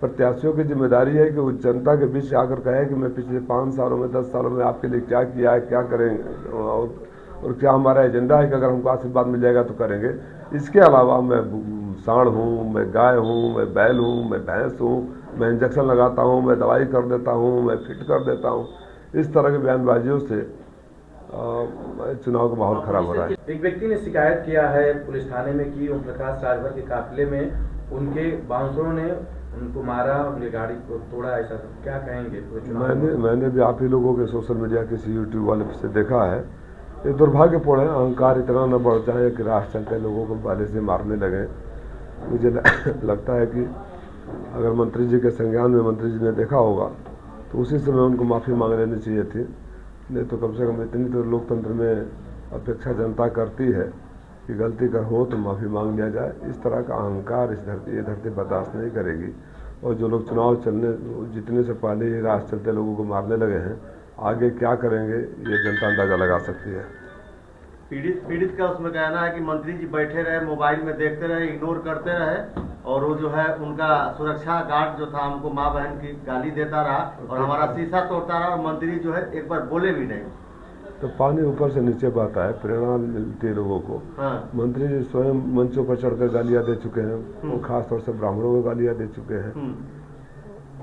प्रत्याशियों की जिम्मेदारी है कि वो जनता के बीच आकर कहे कि मैं पिछले 5 सालों में 10 सालों में आपके लिए क्या किया है, क्या करेंगे और क्या हमारा एजेंडा है कि अगर हमको आशीर्वाद मिल जाएगा तो करेंगे। इसके अलावा मैं सांड हूँ, मैं गाय हूँ, मैं बैल हूँ, मैं भैंस हूँ, मैं इंजेक्शन लगाता हूँ, मैं दवाई कर देता हूँ, मैं फिट कर देता हूँ, इस तरह के बयानबाजियों से चुनाव का माहौल खराब हो रहा है। एक व्यक्ति ने शिकायत किया है पुलिस थाने में कि ओम प्रकाश राजभर के काफिले में उनके बाउंसरों ने उनको मारा, उनकी गाड़ी को तोड़ा, ऐसा क्या कहेंगे? मैंने भी आप ही लोगों के सोशल मीडिया किसी यूट्यूब वाले से देखा है। ये दुर्भाग्यपूर्ण है, अहंकार इतना न बढ़ जाए कि राह चलते लोगों को बाले से मारने लगे। मुझे लगता है कि अगर मंत्री जी के संज्ञान में मंत्री जी ने देखा होगा तो उसी समय उनको माफ़ी मांग लेनी चाहिए थी। नहीं तो कम से कम इतनी तो लोकतंत्र में अपेक्षा जनता करती है कि गलती कर हो तो माफ़ी मांग लिया जाए। इस तरह का अहंकार ये धरती बर्दाश्त नहीं करेगी। और जो लोग चुनाव जीतने से पहले ही राह चलते लोगों को मारने लगे हैं, आगे क्या करेंगे ये जनता अंदाजा लगा सकती है। पीड़ित का उसमें कहना है कि मंत्री जी बैठे रहे, मोबाइल में देखते रहे, इग्नोर करते रहे, और वो जो है उनका सुरक्षा गार्ड जो था हमको माँ बहन की गाली देता रहा और हमारा शीशा तोड़ता रहा, और मंत्री जो है एक बार बोले भी नहीं। तो पानी ऊपर से नीचे बहता है, प्रेरणा मिलती है लोगों को। हाँ। मंत्री जी स्वयं मंचों पर चढ़कर गालियां दे चुके हैं, और खासतौर से ब्राह्मणों को गालियां दे चुके हैं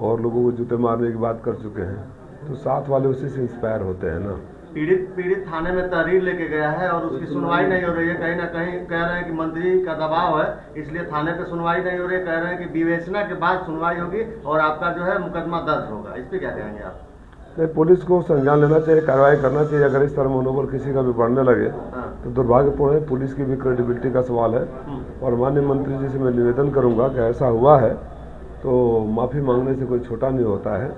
और लोगों को जूते मारने की बात कर चुके हैं। तो साथ वाले उसी से इंस्पायर होते हैं ना। पीड़ित थाने में तहरीर लेके गया है और उसकी सुनवाई नहीं हो रही है। कहीं ना कहीं कह रहे हैं कि मंत्री का दबाव है, इसलिए थाने पे सुनवाई नहीं हो रही है। कह रहे हैं कि विवेचना के बाद सुनवाई होगी और आपका जो है मुकदमा दर्ज होगा। इस पे क्या कहेंगे आप? नहीं, पुलिस को संज्ञान लेना चाहिए, कार्रवाई करना चाहिए। अगर इस तरह मनोबल किसी का भी बढ़ने लगे तो दुर्भाग्यपूर्ण है। पुलिस की भी क्रेडिबिलिटी का सवाल है। और माननीय मंत्री जी से मैं निवेदन करूंगा कि ऐसा हुआ है तो माफ़ी मांगने से कोई छोटा नहीं होता है,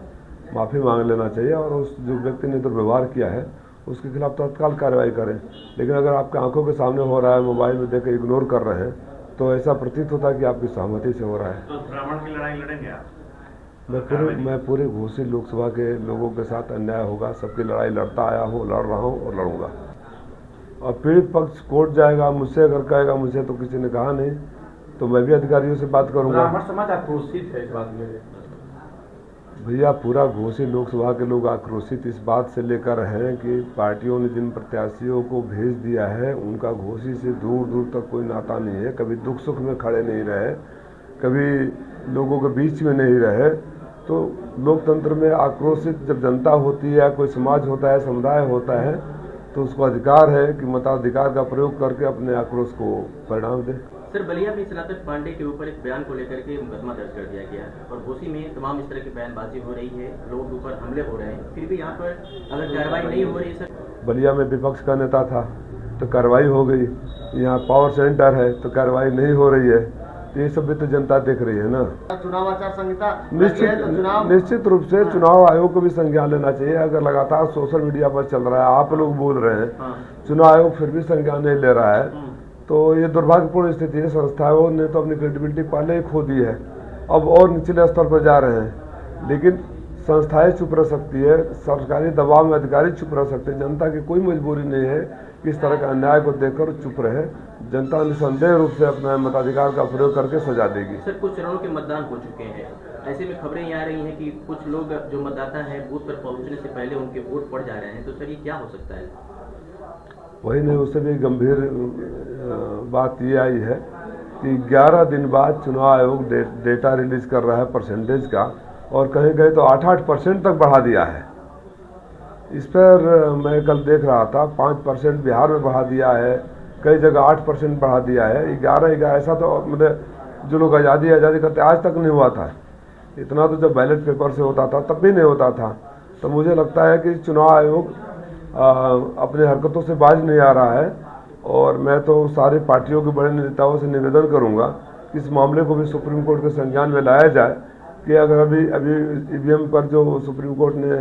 माफ़ी मांग लेना चाहिए। और उस जो व्यक्ति ने दुर्व्यवहार किया है उसके खिलाफ तत्काल कार्रवाई करें। लेकिन अगर आपके आंखों के सामने हो रहा है, मोबाइल में देख इग्नोर कर रहे हैं, तो ऐसा प्रतीत होता है कि आपकी सहमति से हो रहा है। तो ब्राह्मण की लड़ाई लड़ेंगे आप? मैं पूरे घोषित लोकसभा के लोगों के साथ अन्याय होगा, सबकी लड़ाई लड़ता आया हूँ, लड़ रहा हूँ और लड़ूंगा। और पीड़ित पक्ष कोर्ट जाएगा, मुझसे अगर कहेगा, मुझे तो किसी ने कहा नहीं, तो मैं भी अधिकारियों से बात करूंगा। ब्राह्मण समाज आक्रोशित है इस बात में। भैया, पूरा घोषित लोकसभा के लोग आक्रोशित इस बात से लेकर हैं कि पार्टियों ने जिन प्रत्याशियों को भेज दिया है उनका घोषित से दूर दूर तक कोई नाता नहीं है। कभी दुख सुख में खड़े नहीं रहे, कभी लोगों के बीच में नहीं रहे। तो लोकतंत्र में आक्रोशित जब जनता होती है, कोई समाज होता है, समुदाय होता है, तो उसको अधिकार है कि मताधिकार का प्रयोग करके अपने आक्रोश को परिणाम दे। सर, बलिया में शराफत पांडे के ऊपर एक बयान को लेकर के मुकदमा दर्ज कर दिया गया है और घोसी में तमाम इस तरह की बयानबाजी हो रही है, लोगों के ऊपर हमले हो रहे हैं, फिर भी यहाँ पर अगर कार्रवाई नहीं हो रही। सर, बलिया में विपक्ष का नेता था तो कार्रवाई हो गई, यहाँ पावर सेंटर है तो कार्रवाई नहीं हो रही है। ये सब भी तो जनता देख रही है ना। चुनाव आचार संहिता निश्चित रूप से चुनाव आयोग को भी संज्ञान लेना चाहिए। अगर लगातार सोशल मीडिया पर चल रहा है, आप लोग बोल रहे हैं, चुनाव आयोग फिर भी संज्ञान नहीं ले रहा है, तो ये दुर्भाग्यपूर्ण स्थिति है। संस्थाओं ने तो अपनी क्रेडिबिलिटी पहले ही खो दी है, अब और निचले स्तर पर जा रहे हैं। लेकिन संस्थाएं चुप रह सकती है, सरकारी दबाव में अधिकारी चुप रह सकते हैं। जनता की कोई मजबूरी नहीं है कि इस तरह का अन्याय को देखकर चुप रहे। जनता निसंदेह रूप से अपना मताधिकार का प्रयोग करके सजा देगी। सर, कुछ चरणों के मतदान हो चुके हैं, ऐसे में खबरें ये आ रही हैं कि कुछ लोग जो मतदाता हैं बूथ पर पहुंचने से पहले उनके वोट पड़ जा रहे हैं, तो सर ये क्या हो सकता है? वही नहीं, उससे भी गंभीर बात ये आई है कि 11 दिन बाद चुनाव आयोग डेटा रिलीज कर रहा है परसेंटेज का, और कहीं गए तो 8% तक बढ़ा दिया है। इस पर मैं कल देख रहा था 5% बिहार में बढ़ा दिया है, कई जगह 8% बढ़ा दिया है। 11 ऐसा तो मतलब जो लोग आज़ादी करते आज तक नहीं हुआ था। इतना तो जब बैलेट पेपर से होता था तब भी नहीं होता था। तो मुझे लगता है कि चुनाव आयोग अपने हरकतों से बाज नहीं आ रहा है। और मैं तो सारी पार्टियों के बड़े नेताओं से निवेदन करूंगा कि इस मामले को भी सुप्रीम कोर्ट के संज्ञान में लाया जाए कि अगर अभी ईवीएम पर जो सुप्रीम कोर्ट ने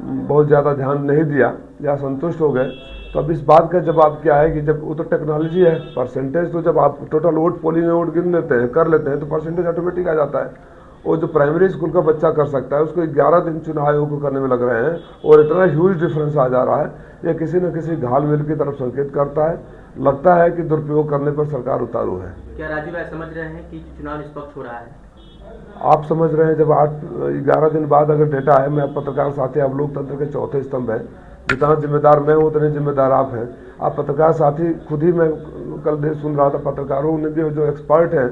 बहुत ज़्यादा ध्यान नहीं दिया या संतुष्ट हो गए, तो अब इस बात का जवाब क्या है कि जब वो तो टेक्नोलॉजी है, परसेंटेज तो जब आप टोटल वोट पोलिंग में वोट गिन लेते हैं, कर लेते हैं, तो परसेंटेज ऑटोमेटिक आ जाता है। वो जो प्राइमरी स्कूल का बच्चा कर सकता है उसको 11 दिन चुनाव आयोग को करने में लग रहे हैं, और इतना ह्यूज डिफरेंस आ जा रहा है। ये किसी न किसी घाल-मेल की तरफ संकेत करता है। लगता है कि दुरुपयोग करने पर सरकार उतारू है। क्या राजू राय समझ रहे हैं कि चुनाव निष्पक्ष हो रहा है? आप समझ रहे हैं जब 8-11 दिन बाद अगर डेटा है, मैं पत्रकार साथी, आप लोकतंत्र के चौथे स्तंभ है, जितना जिम्मेदार मैं हूँ उतने जिम्मेदार आप हैं। आप पत्रकार साथी खुद ही, मैं कल देर सुन रहा था पत्रकारों ने भी, जो एक्सपर्ट हैं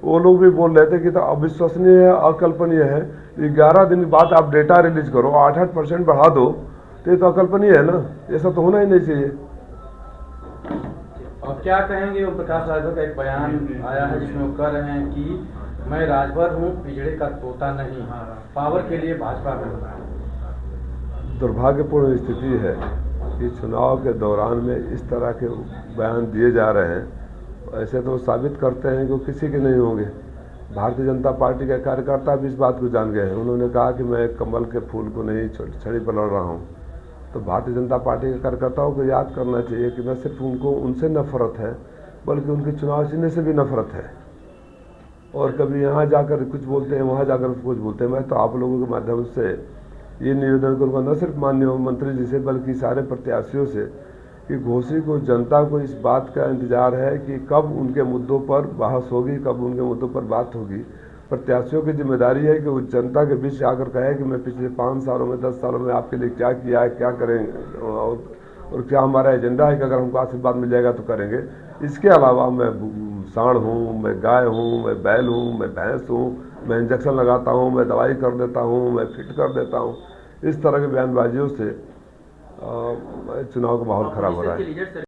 वो लोग भी बोल रहे थे कि तो अविश्वसनीय है, अकल्पनीय है। 11 दिन बाद आप डेटा रिलीज करो, 8% बढ़ा दो, तो ये तो अकल्पनीय है ना, ऐसा तो होना ही नहीं चाहिए। और क्या कहेंगे, ओम प्रकाश राजभर का एक बयान आया है जिसमें वो कह रहे हैं कि मैं राजभर हूँ, पिछड़े का तोता नहीं, पावर के लिए भाजपा में होता है। दुर्भाग्यपूर्ण स्थिति है कि चुनाव के दौरान में इस तरह के बयान दिए जा रहे हैं। ऐसे तो साबित करते हैं कि वो किसी के नहीं होंगे। भारतीय जनता पार्टी के कार्यकर्ता भी इस बात को जान गए हैं। उन्होंने कहा कि मैं कमल के फूल को नहीं छड़ी पर लड़ रहा हूँ। तो भारतीय जनता पार्टी के कार्यकर्ताओं को याद करना चाहिए कि न सिर्फ उनको उनसे नफरत है, बल्कि उनके चुनाव चिन्ह से भी नफरत है। और कभी यहाँ जाकर कुछ बोलते हैं, वहाँ जाकर कुछ बोलते हैं। मैं तो आप लोगों के माध्यम से ये निवेदन करूँगा, न सिर्फ माननीय मंत्री जी से, बल्कि सारे प्रत्याशियों से, कि घोसी को, जनता को इस बात का इंतजार है कि कब उनके मुद्दों पर बहस होगी, कब उनके मुद्दों पर बात होगी। प्रत्याशियों की जिम्मेदारी है कि वो जनता के बीच आकर कहे कि मैं पिछले 5 सालों में, 10 सालों में आपके लिए क्या किया है, क्या करेंगे, और क्या हमारा एजेंडा है कि अगर हमको आशीर्वाद मिल जाएगा तो करेंगे। इसके अलावा मैं सांड हूँ, मैं गाय हूँ, मैं बैल हूँ, मैं भैंस हूँ, मैं इंजेक्शन लगाता हूँ, मैं दवाई कर देता हूँ, मैं फिट कर देता हूँ, इस तरह की बयानबाजियों से चुनाव का माहौल खराब हो रहा है।